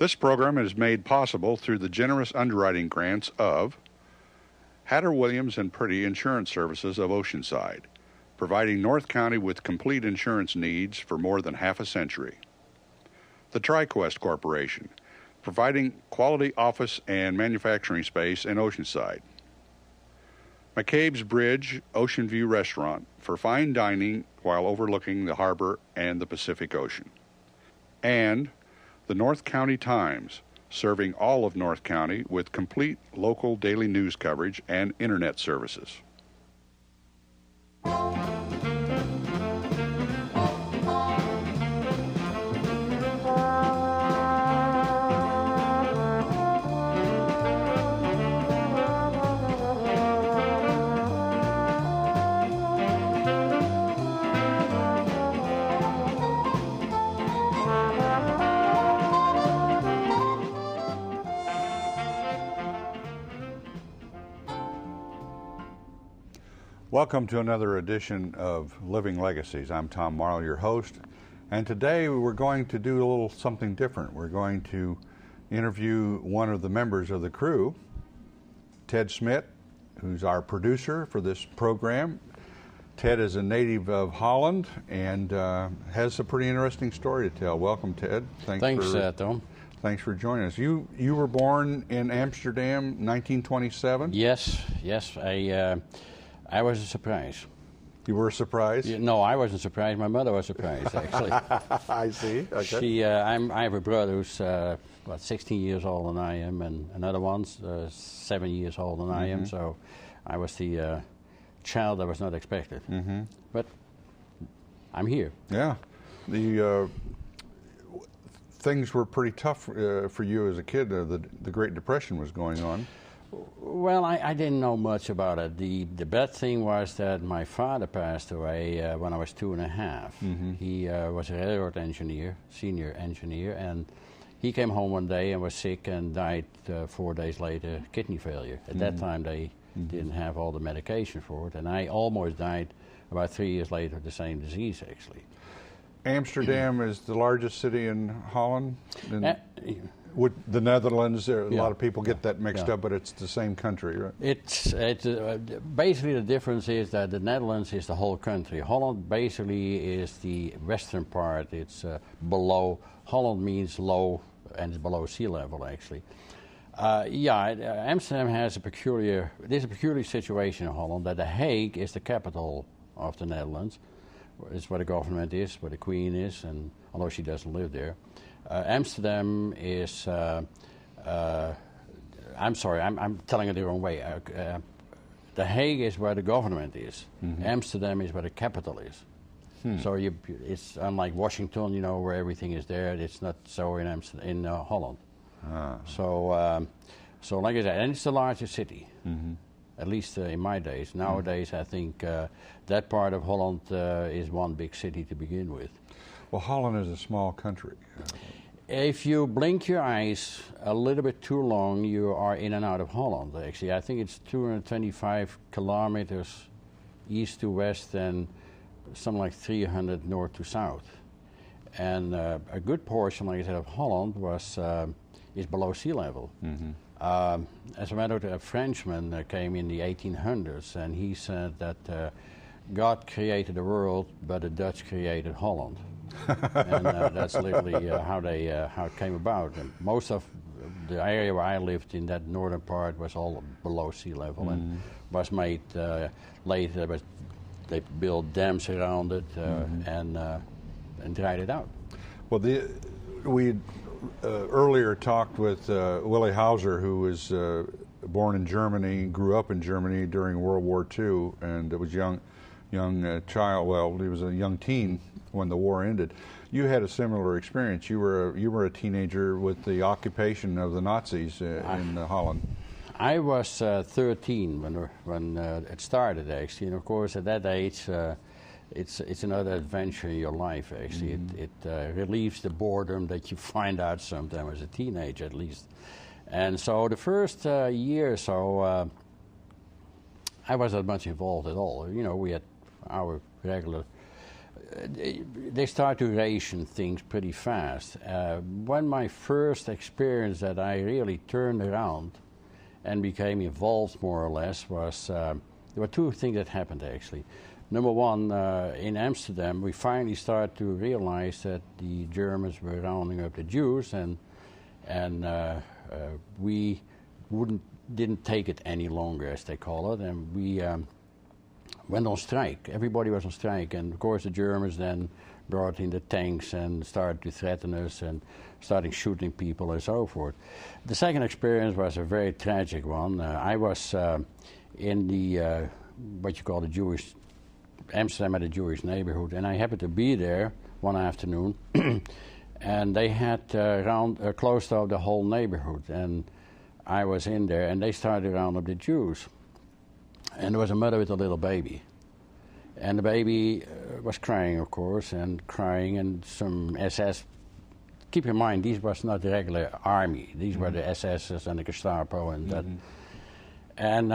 This program is made possible through the generous underwriting grants of Hatter Williams and Purdy Insurance Services of Oceanside, providing North County with complete insurance needs for more than half a century. The TriQuest Corporation, providing quality office and manufacturing space in Oceanside. McCabe's Bridge Ocean View Restaurant for fine dining while overlooking the harbor and the Pacific Ocean. And the North County Times, serving all of North County with complete local daily news coverage and internet services. Welcome to another edition of Living Legacies. I'm Tom Morrow, your host, and today we're going to do a little something different. We're going to interview one of the members of the crew, Ted Smit, who's our producer for this program. Ted is a native of Holland and has a pretty interesting story to tell. Welcome, Ted. Thanks, Tom. Thanks for joining us. You were born in Amsterdam, 1927? Yes. I was a surprise. You were surprised? No, I wasn't surprised. My mother was surprised, actually. I see. Okay. I have a brother who's 16 years older than I am, and another one's 7 years older than I am. So I was the child that was not expected. But I'm here. Yeah. The things were pretty tough for you as a kid. The Great Depression was going on. Well, I didn't know much about it. The bad thing was that my father passed away when I was 2.5. He was a railroad engineer, senior engineer, and he came home one day and was sick and died 4 days later, kidney failure. At that time, they didn't have all the medication for it, and I almost died about 3 years later of the same disease, actually. Amsterdam is the largest city in Holland? With the Netherlands, a lot of people get that mixed up, but it's the same country, right? It's basically the difference is that the Netherlands is the whole country. Holland basically is the western part. It's below. Holland means low, and it's below sea level, actually. Amsterdam has a peculiar situation in Holland that The Hague is the capital of the Netherlands. It's where the government is, where the Queen is, and although she doesn't live there. Amsterdam is, I'm sorry, I'm telling it the wrong way. The Hague is where the government is. Amsterdam is where the capital is. So it's unlike Washington, where everything is there. It's not so in Holland. So like I said, and it's the largest city, at least in my days. Nowadays, I think that part of Holland is one big city to begin with. Well, Holland is a small country. If you blink your eyes a little bit too long, you are in and out of Holland, actually. I think it's 225 kilometers east to west and something like 300 north to south. And a good portion, like I said, of Holland is below sea level. As a matter of fact, a Frenchman came in the 1800s, and he said that God created the world, but the Dutch created Holland. And that's literally how it came about. And most of the area where I lived in that northern part was all below sea level, and was made later. They built dams around it and dried it out. Well, we earlier talked with Willie Hauser, who was born in Germany, grew up in Germany during World War II, and was young child. Well, he was a young teen when the war ended. You had a similar experience. You were a teenager with the occupation of the Nazis in Holland. I was 13 when it started, actually, and of course at that age it's another adventure in your life, actually. It relieves the boredom that you find out sometimes as a teenager, at least. And so the first year or so, I wasn't much involved at all. We had our regular they start to ration things pretty fast. When my first experience that I really turned around and became involved more or less was, there were two things that happened actually. Number one, in Amsterdam, we finally started to realize that the Germans were rounding up the Jews, and we didn't take it any longer, as they call it, and we went on strike. Everybody was on strike, and of course the Germans then brought in the tanks and started to threaten us and started shooting people and so forth. The second experience was a very tragic one. I was in the what you call the Jewish Amsterdam, at a Jewish neighborhood, and I happened to be there one afternoon, and they had closed off the whole neighborhood, and I was in there, and they started to round up the Jews. And there was a mother with a little baby. And the baby was crying, of course, and some SS. Keep in mind, these was not the regular army. These were the SS's and the Gestapo and that. And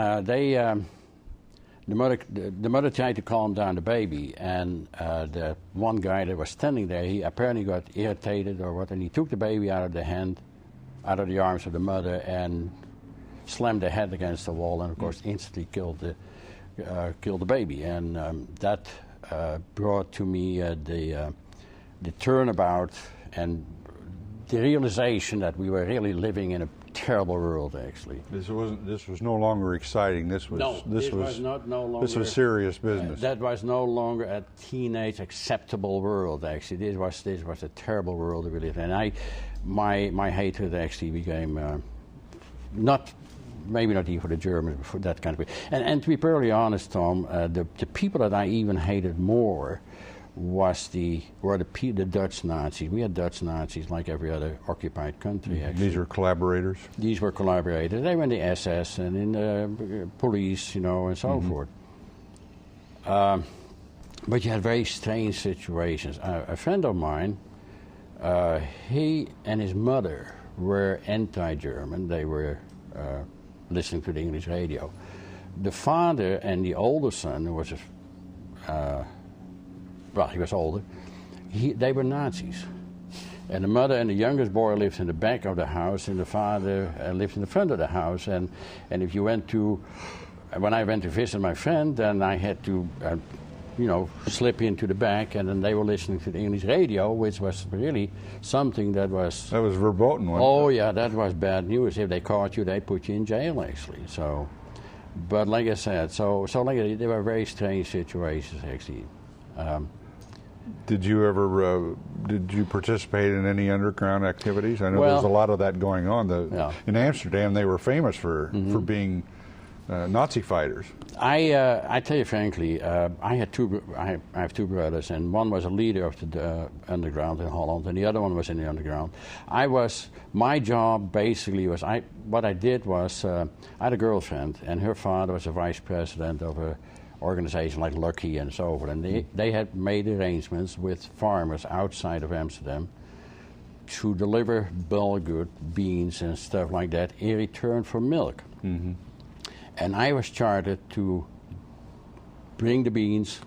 the mother tried to calm down the baby, and the one guy that was standing there, he apparently got irritated or what, and he took the baby out of the arms of the mother, and slammed the head against the wall, and of course instantly killed the baby. And that brought to me the turnabout and the realization that we were really living in a terrible world. Actually, this was no longer exciting. This was This was serious business. That was no longer a teenage acceptable world. Actually, this was a terrible world we lived in. And my hatred actually became maybe not even for the Germans, but for that kind of thing. And to be perfectly honest, Tom, the people that I even hated more were the Dutch Nazis. We had Dutch Nazis like every other occupied country, actually. These were collaborators? These were collaborators. They were in the SS and in the police, and so forth. But you had very strange situations. A friend of mine, he and his mother were anti-German. They were listening to the English radio. The father and the older son, who was he was older, they were Nazis. And the mother and the youngest boy lived in the back of the house, and the father lived in the front of the house. And if you when I went to visit my friend, then I had to, slip into the back, and then they were listening to the English radio, which was really something that was... That was verboten, wasn't it? Oh, yeah, that was bad news. If they caught you, they put you in jail, actually. So, but like I said, they were very strange situations, actually. Did you participate in any underground activities? I know there's a lot of that going on. In Amsterdam, they were famous for being Nazi fighters. I tell you frankly, I have two brothers, and one was a leader of the underground in Holland, and the other one was in the underground. My job basically was, what I did was, I had a girlfriend, and her father was a vice president of a organization like Lucky and so forth, and they had made arrangements with farmers outside of Amsterdam to deliver bulk goods, beans and stuff like that, in return for milk. And I was chartered to bring the beans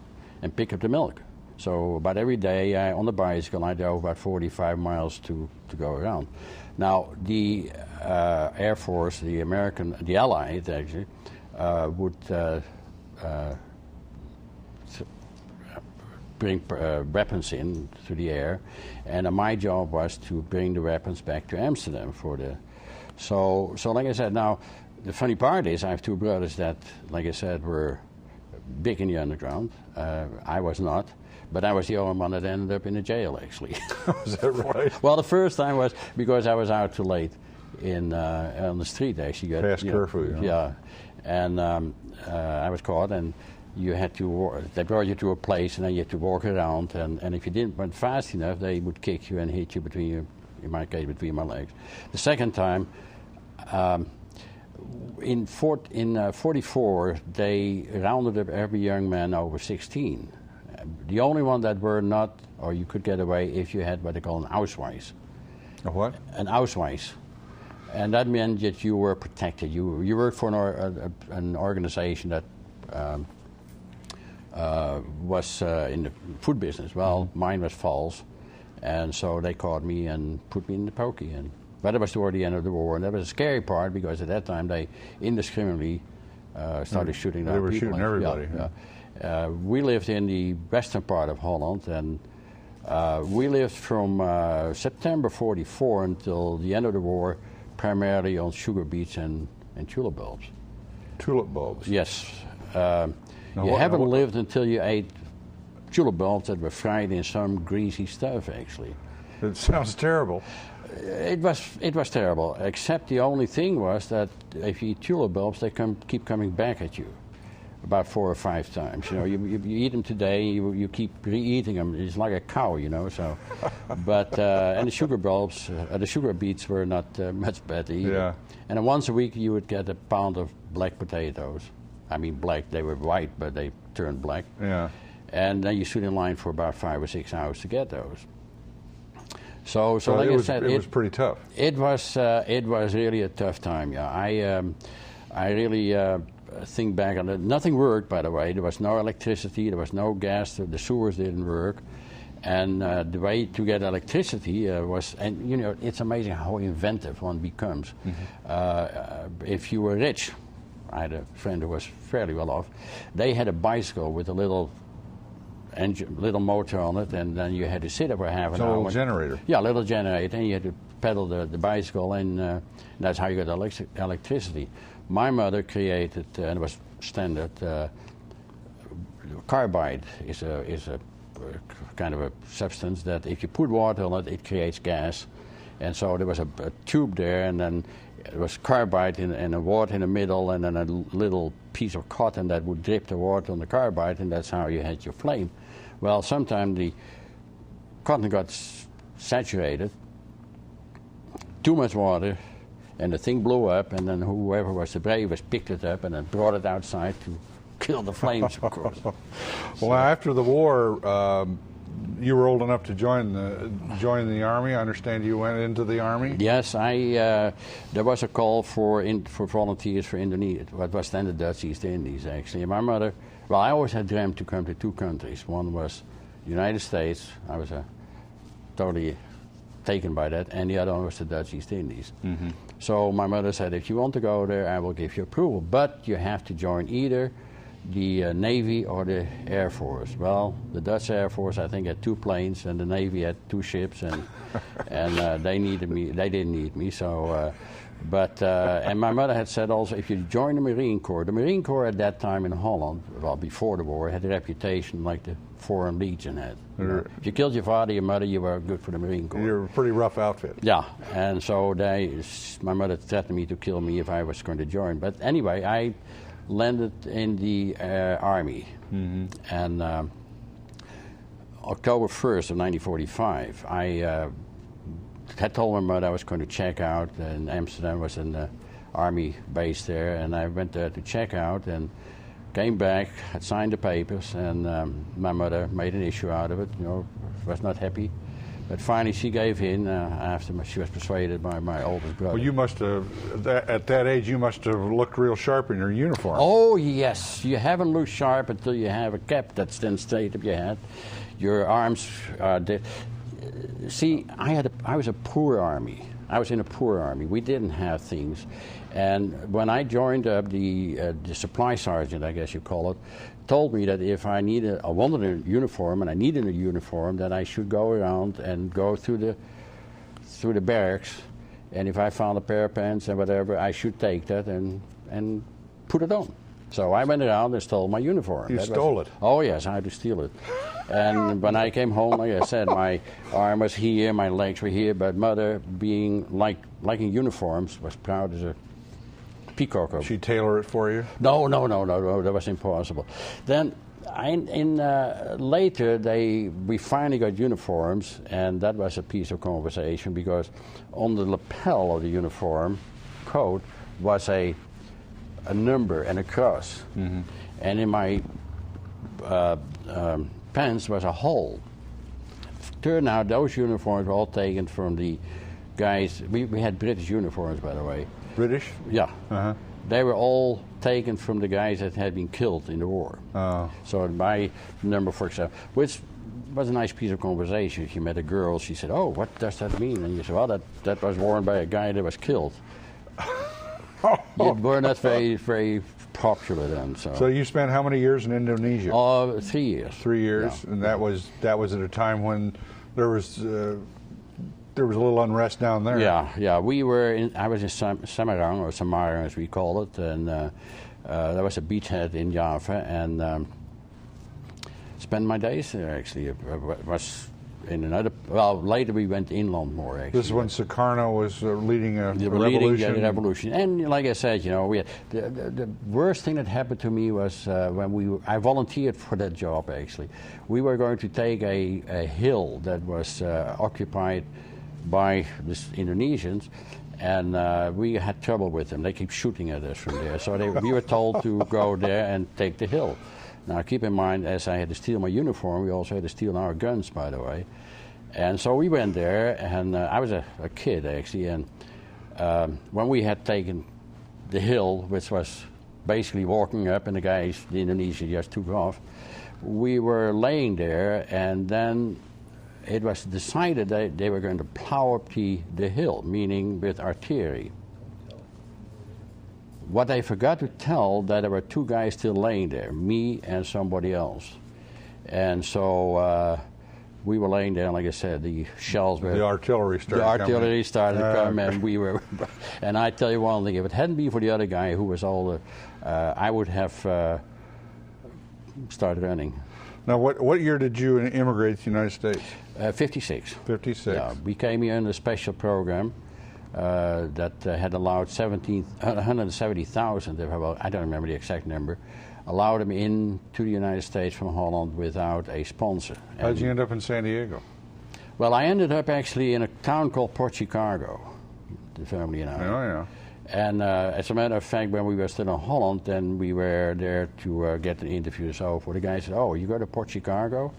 and pick up the milk. So about every day on the bicycle I drove about 45 miles to go around. Now the Air Force, the Allies actually, would bring weapons in through the air, and my job was to bring the weapons back to Amsterdam for the... So like I said, now the funny part is I have two brothers that, like I said, were big in the underground. I was not, but I was the only one that ended up in a jail, actually. Is that right? Well, the first time was because I was out too late on the street, actually. Past curfew. Yeah, and I was caught, and you had to they brought you to a place, and then you had to walk around, and if you didn't run fast enough, they would kick you and hit you in my case, between my legs. The second time, in 44, they rounded up every young man over 16. The only one that were not, or you could get away if you had what they call an Ausweis. A what? An Ausweis. And that meant that you were protected. You worked for an organization that was in the food business. Well, mine was false, and so they caught me and put me in the pokey. But it was toward the end of the war, and that was a scary part because at that time they indiscriminately started shooting down people. They were shooting everybody. Yeah. We lived in the western part of Holland, and we lived from September '44 until the end of the war, primarily on sugar beets and tulip bulbs. Tulip bulbs? Yes. You haven't lived until you ate tulip bulbs that were fried in some greasy stuff, actually. It sounds terrible. It was terrible, except the only thing was that if you eat tulip bulbs, they keep coming back at you about 4 or 5 times. You know, you eat them today, you keep re-eating them. It's like a cow, you know. So, but and the sugar bulbs, the sugar beets were not much better either. Yeah. And then once a week you would get a pound of black potatoes. I mean black, they were white, but they turned black. Yeah. And then you stood in line for about 5 or 6 hours to get those. So like I said, it was pretty tough. It was really a tough time. Yeah, I really think back on it. Nothing worked, by the way. There was no electricity. There was no gas. The sewers didn't work. And the way to get electricity was, and you know, it's amazing how inventive one becomes. Mm-hmm. If you were rich, I had a friend who was fairly well off. They had a bicycle with a little engine, little motor on it, and then you had to sit up for half an hour. A little generator. Yeah, a little generator, and you had to pedal the bicycle, and that's how you got electricity. My mother created, and it was standard, carbide is a kind of a substance that if you put water on it, it creates gas. And so there was a tube there, and then it was carbide and a water in the middle, and then a little piece of cotton that would drip the water on the carbide, and that's how you had your flame. Well, sometimes the cotton got saturated, too much water, and the thing blew up, and then whoever was the bravest picked it up and then brought it outside to kill the flames, of course. Well, after the war, you were old enough to join the Army. I understand you went into the Army? Yes, there was a call for volunteers for Indonesia, what was then the Dutch East Indies, actually. And my mother, well, I always had dreamt to come to 2 countries. One was the United States. I was totally taken by that, and the other one was the Dutch East Indies. Mm-hmm. So my mother said, if you want to go there, I will give you approval, but you have to join either the Navy or the Air Force. Well, the Dutch Air Force, I think, had 2 planes, and the Navy had 2 ships, and they needed me. They didn't need me. So, and my mother had said also, if you join the Marine Corps at that time in Holland, well, before the war, had a reputation like the Foreign Legion had. You know, if you killed your father, your mother, you were good for the Marine Corps. You're a pretty rough outfit. Yeah, and so my mother threatened me to kill me if I was going to join. But anyway, I landed in the Army, mm-hmm. and October 1st of 1945, I had told my mother I was going to check out, and Amsterdam was an Army base there, and I went there to check out and came back, had signed the papers, and my mother made an issue out of it, you know, was not happy. But finally, she gave in after she was persuaded by my oldest brother. Well, you must have, at that age, you must have looked real sharp in your uniform. Oh, yes. You haven't looked sharp until you have a cap that's then straight up your head. Your arms are... See, I was a poor army. I was in a poor army. We didn't have things. And when I joined up, the supply sergeant, I guess you call it, told me that if I wanted a uniform, and I needed a uniform, that I should go around and go through the barracks, and if I found a pair of pants and whatever, I should take that and put it on. So I went around and stole my uniform. You stole it? Oh, yes, I had to steal it. And when I came home, like I said, my arm was here, my legs were here, but Mother, being liking uniforms, was proud as a peacock. She tailor it for you? No, that was impossible. Then, later, we finally got uniforms, and that was a piece of conversation, because on the lapel of the uniform coat was a number and a cross. Mm-hmm. And in my pants was a hole. Turned out those uniforms were all taken from the guys. We had British uniforms, by the way. British? Yeah. Uh-huh. they were all taken from the guys that had been killed in the war. So my number, for example, which was a nice piece of conversation. If you met a girl, she said, "Oh, what does that mean?" And you said, "Well, that was worn by a guy that was killed." You were not very popular then. So you spent how many years in Indonesia? 3 years. 3 years, Yeah. and that was at a time when there was a little unrest down there. Yeah. I was in Semarang, or Semarang as we call it, and there was a beachhead in Java, and spent my days there. Actually, it was in another. Well, later we went inland more. Actually, this is when Sukarno was leading a the revolution. The revolution, and like I said, we had, the worst thing that happened to me was when I volunteered for that job. Actually, we were going to take a hill that was occupied by the Indonesians, and we had trouble with them. They keep shooting at us from there, so we were told to go there and take the hill. Now, keep in mind, as I had to steal my uniform, we also had to steal our guns, by the way. And so we went there, and I was a kid, actually, and when we had taken the hill, which was basically walking up, and the Indonesians just took off, we were laying there, and then it was decided that they were going to plow up the hill, meaning with artillery. What I forgot to tell, that there were two guys still laying there, me and somebody else. And so we were laying there, and like I said, the shells were... The artillery started to come, and we were... And I tell you one thing, if it hadn't been for the other guy who was all I would have started running. Now, what year did you immigrate to the United States? 56. 56. Yeah, we came here in a special program that had allowed 170,000, I don't remember the exact number, allowed them into the United States from Holland without a sponsor. How did you end up in San Diego? Well, I ended up actually in a town called Port Chicago, the family and I. Oh, yeah. And as a matter of fact, when we were still in Holland, then we were there to get an interview. So the guy said, "Oh, you go to Port Chicago?"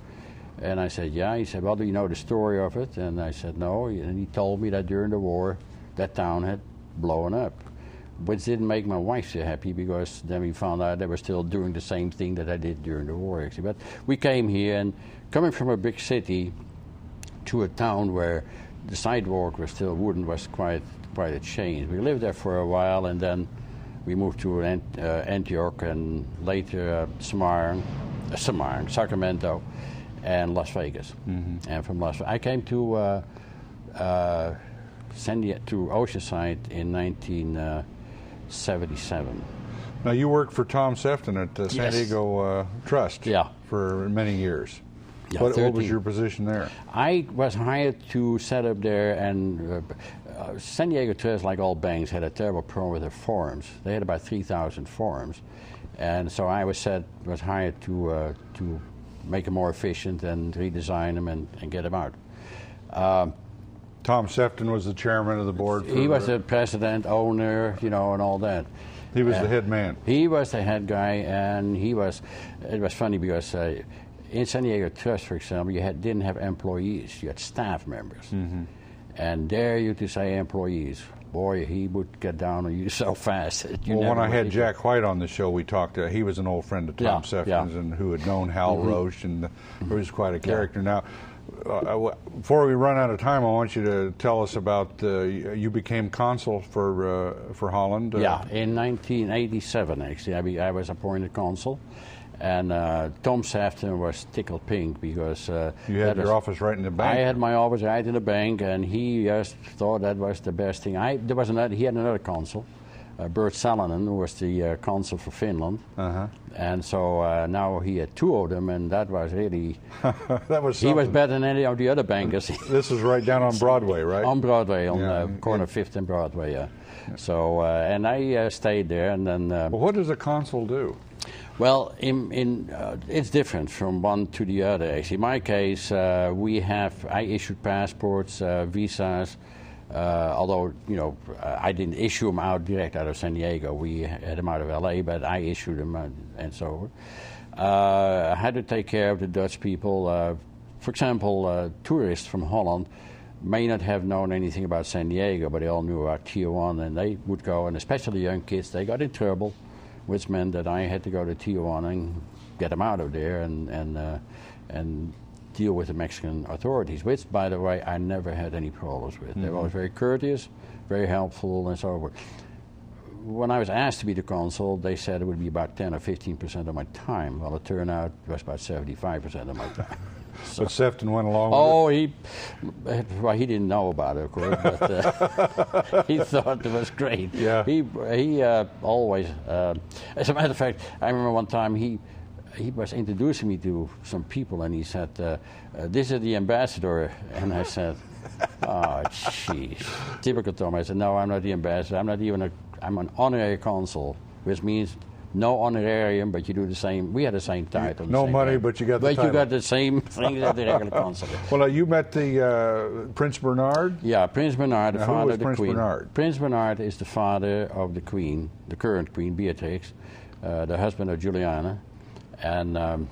And I said, "Yeah." He said, "Well, do you know the story of it?" And I said, "No." And he told me that during the war, that town had blown up, which didn't make my wife so happy, because then we found out they were still doing the same thing that I did during the war, actually. But we came here, and coming from a big city to a town where the sidewalk was still wooden was quite a change. We lived there for a while, and then we moved to Antioch, and later Sacramento, and Las Vegas. Mm-hmm. And from Las Vegas, I came to Oceanside in 1977. Now, you worked for Tom Sefton at the San Diego Trust for many years. Yeah, what was your position there? I was hired to set up there, and San Diego Trust, like all banks, had a terrible problem with their forms. They had about 3,000 forms, and so I was hired to make them more efficient and redesign them and get them out. Tom Sefton was the chairman of the board. He was the president, owner, and all that. He was the head man. He was the head guy, and it was funny because in San Diego Trust, for example, you didn't have employees, you had staff members. Mm-hmm. And dare you to say employees, boy, he would get down on you so fast. When I had Jack White on the show, we talked. He was an old friend of Tom Sefton's, and who had known Hal Roach, and he was quite a character. Now, before we run out of time, I want you to tell us about you became consul for Holland. In 1987, actually, I was appointed consul. And Tom Sefton was tickled pink because you had your office right in the bank. I had my office right in the bank, and he just thought that was the best thing. He had another consul, Bert Salonen, who was the consul for Finland, and so now he had two of them, and that was really he was better than any of the other bankers. This was right down on Broadway, right? On Broadway, on corner 5th and Broadway. Yeah. So and I stayed there, and then. Well, what does a consul do? Well, it's different from one to the other. Actually, in my case, I issued passports, visas. Although I didn't issue them direct out of San Diego. We had them out of LA, but I issued them and so on. I had to take care of the Dutch people. For example, tourists from Holland, may not have known anything about San Diego, but they all knew about Tijuana, and they would go, and especially young kids, they got in trouble, which meant that I had to go to Tijuana and get them out of there and deal with the Mexican authorities, which, by the way, I never had any problems with. They were always very courteous, very helpful, and so forth. When I was asked to be the consul, they said it would be about 10 or 15% of my time. Well, it turned out it was about 75% of my time. So Sefton went along with it? Well, he didn't know about it, of course, but he thought it was great. Yeah. He always, as a matter of fact, I remember one time he was introducing me to some people, and he said, this is the ambassador. And I said, oh, jeez. Typical Tom. I said, no, I'm not the ambassador. I'm an honorary consul, which means no honorarium, but you do the same. We had the same title. No money, but you got the title. But you got the same thing as the regular consul. Well, you met the Prince Bernard? Yeah, Prince Bernard, the father of the Prince Queen. Bernard? Prince Bernard is the father of the Queen, the current Queen, Beatrix, the husband of Juliana. And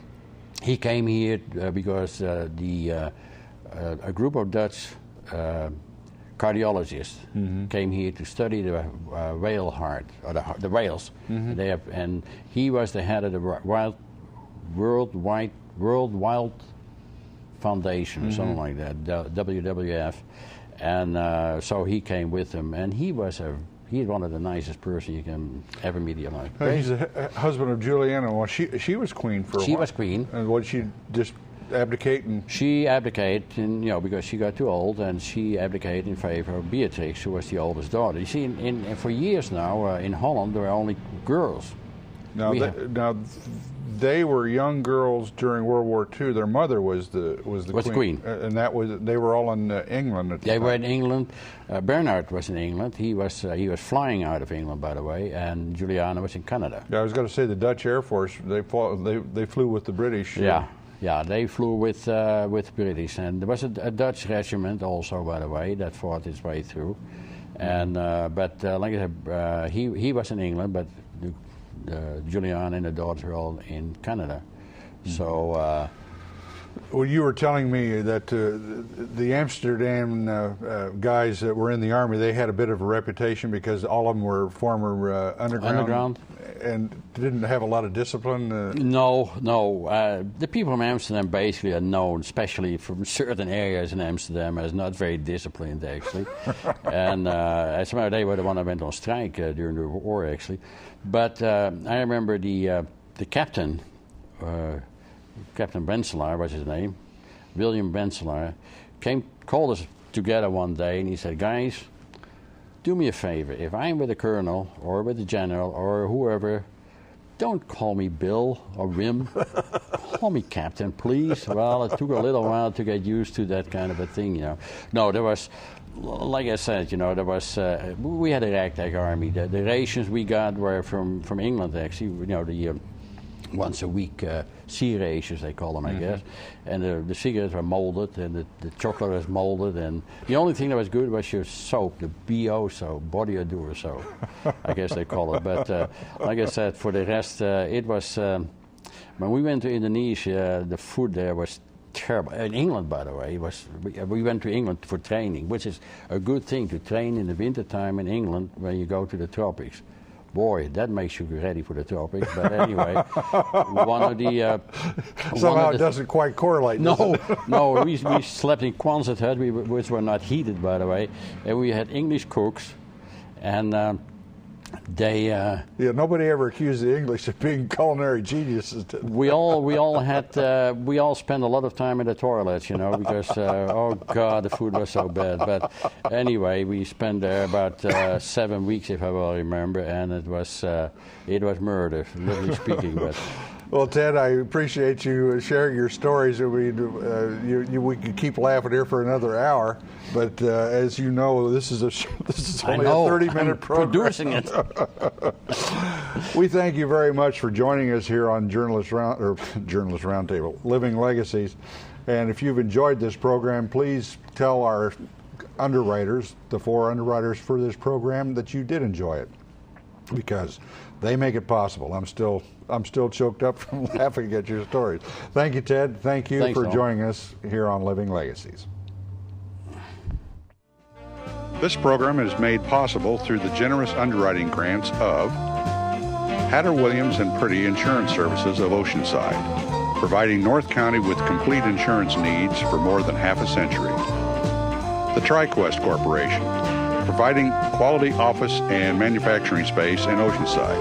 he came here because a group of Dutch cardiologists came here to study the whale heart, or the whales. And he was the head of the World Wild Foundation, or something like that, WWF. And so he came with them, and he's one of the nicest person you can ever meet in your life. He's the husband of Juliana. Well, she was queen for a while. She was queen. And what, she just abdicate? She abdicated, and, because she got too old, and she abdicated in favor of Beatrix, who was the oldest daughter. You see, for years now, in Holland, there were only girls. Now they were young girls during World War II. Their mother was the queen. And they were all in England at the time. They were in England. Bernard was in England. He was flying out of England, by the way, and Juliana was in Canada. Yeah, I was going to say the Dutch Air Force. They flew with the British. Yeah, they flew with British, and there was a Dutch regiment also, by the way, that fought its way through. And like I said, he was in England, but Juliana and the daughters were all in Canada. So. Well, you were telling me that the Amsterdam guys that were in the Army, they had a bit of a reputation because all of them were former underground and didn't have a lot of discipline. No. The people from Amsterdam basically are known, especially from certain areas in Amsterdam, as not very disciplined, actually. And as a matter of fact, they were the one that went on strike during the war, actually. But I remember the captain. Captain Benselaar was his name, William Benselaar, called us together one day, and he said, guys, do me a favor. If I'm with a colonel or with a general or whoever, don't call me Bill or Wim. Call me Captain, please. Well, it took a little while to get used to that kind of a thing, No, there was, like I said, there was, we had a ragtag army. The rations we got were from England, actually, the once a week sea rations, they call them, I guess. And the cigarettes were molded, and the chocolate was molded, and the only thing that was good was your soap, the BO soap, body odor soap, I guess they call it. But like I said, for the rest, it was, when we went to Indonesia, the food there was terrible. In England, by the way, we went to England for training, which is a good thing, to train in the wintertime in England when you go to the tropics. Boy, that makes you ready for the tropics. But anyway, one of the somehow it doesn't quite correlate. No. We slept in Quonset hut, which were not heated, by the way, and we had English cooks, and they. Nobody ever accused the English of being culinary geniuses. We all spent a lot of time in the toilets, because oh God, the food was so bad. But anyway, we spent there about 7 weeks, if I well remember, and it was murder, literally speaking. But. Well, Ted, I appreciate you sharing your stories. We could keep laughing here for another hour, but as you know, this is only a 30-minute program. Producing it. We thank you very much for joining us here on Journalist Roundtable, Living Legacies. And if you've enjoyed this program, please tell our underwriters, the 4 underwriters for this program, that you did enjoy it, because they make it possible. I'm still choked up from laughing at your stories. Thank you, Ted. Thanks for joining us here on Living Legacies. This program is made possible through the generous underwriting grants of Hatter Williams and Pretty Insurance Services of Oceanside, providing North County with complete insurance needs for more than half a century. The TriQuest Corporation, providing quality office and manufacturing space in Oceanside.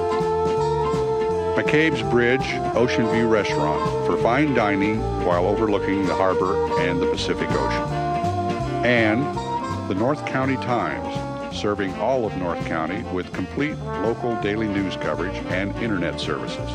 McCabe's Bridge Ocean View Restaurant for fine dining while overlooking the harbor and the Pacific Ocean. And the North County Times, serving all of North County with complete local daily news coverage and internet services.